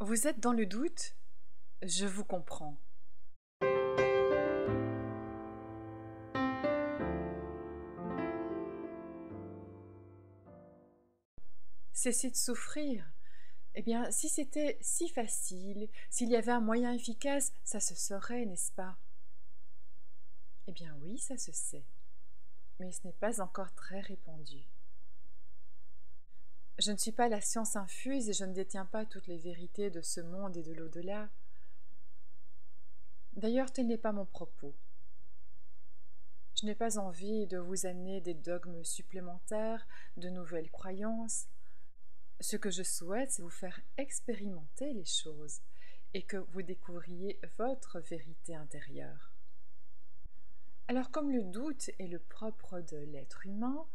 Vous êtes dans le doute? Je vous comprends. Cessez de souffrir. Eh bien, si c'était si facile, s'il y avait un moyen efficace, ça se saurait, n'est-ce pas? Eh bien oui, ça se sait, mais ce n'est pas encore très répandu. Je ne suis pas la science infuse et je ne détiens pas toutes les vérités de ce monde et de l'au-delà. D'ailleurs, tel n'est pas mon propos. Je n'ai pas envie de vous amener des dogmes supplémentaires, de nouvelles croyances. Ce que je souhaite, c'est vous faire expérimenter les choses et que vous découvriez votre vérité intérieure. Alors comme le doute est le propre de l'être humain,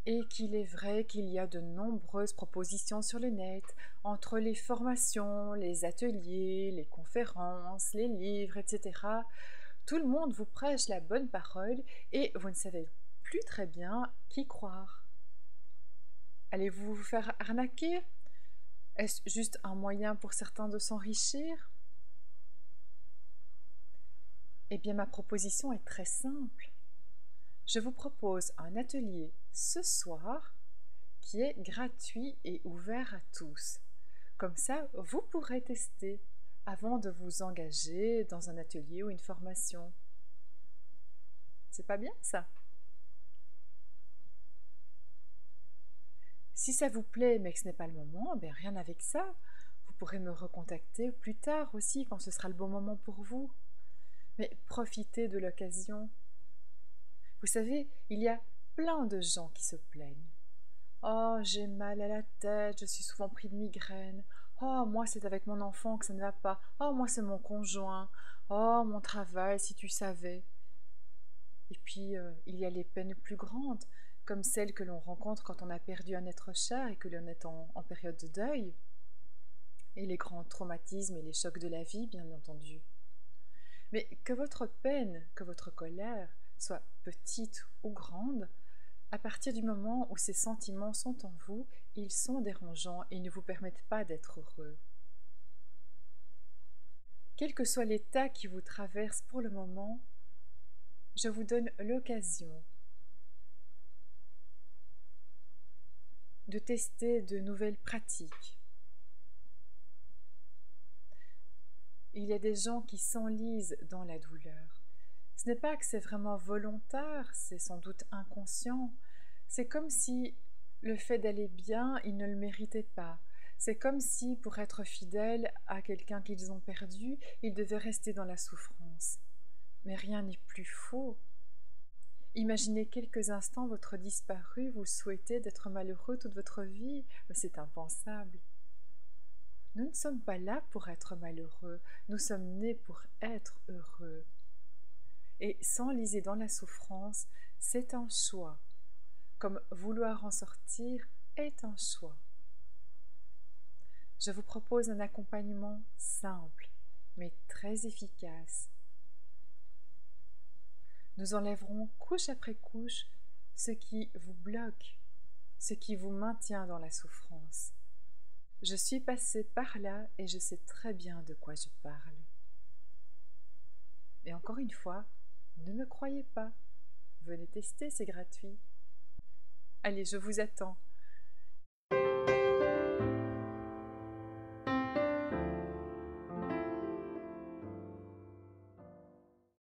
et qu'il est vrai qu'il y a de nombreuses propositions sur le net, entre les formations, les ateliers, les conférences, les livres, etc., tout le monde vous prêche la bonne parole et vous ne savez plus très bien qui croire. Allez-vous vous faire arnaquer? Est-ce juste un moyen pour certains de s'enrichir? Eh bien, ma proposition est très simple. Je vous propose un atelier ce soir qui est gratuit et ouvert à tous. Comme ça, vous pourrez tester avant de vous engager dans un atelier ou une formation. C'est pas bien ça? Si ça vous plaît mais que ce n'est pas le moment, ben rien avec ça. Vous pourrez me recontacter plus tard aussi quand ce sera le bon moment pour vous. Mais profitez de l'occasion. Vous savez, il y a plein de gens qui se plaignent. Oh, j'ai mal à la tête, je suis souvent pris de migraine. Oh, moi, c'est avec mon enfant que ça ne va pas. Oh, moi, c'est mon conjoint. Oh, mon travail, si tu savais. Et puis, il y a les peines plus grandes, comme celles que l'on rencontre quand on a perdu un être cher et que l'on est en période de deuil. Et les grands traumatismes et les chocs de la vie, bien entendu. Mais que votre peine, que votre colère, soit petite ou grande, à partir du moment où ces sentiments sont en vous, ils sont dérangeants et ne vous permettent pas d'être heureux. Quel que soit l'état qui vous traverse pour le moment, je vous donne l'occasion de tester de nouvelles pratiques. Il y a des gens qui s'enlisent dans la douleur. Ce n'est pas que c'est vraiment volontaire, c'est sans doute inconscient. C'est comme si le fait d'aller bien, ils ne le méritaient pas. C'est comme si, pour être fidèles à quelqu'un qu'ils ont perdu, ils devaient rester dans la souffrance. Mais rien n'est plus faux. Imaginez quelques instants votre disparu, vous souhaitez d'être malheureux toute votre vie, mais c'est impensable. Nous ne sommes pas là pour être malheureux, nous sommes nés pour être heureux. Et s'enliser dans la souffrance, c'est un choix, comme vouloir en sortir est un choix. Je vous propose un accompagnement simple, mais très efficace. Nous enlèverons couche après couche ce qui vous bloque, ce qui vous maintient dans la souffrance. Je suis passée par là et je sais très bien de quoi je parle. Et encore une fois, ne me croyez pas. Venez tester, c'est gratuit. Allez, je vous attends.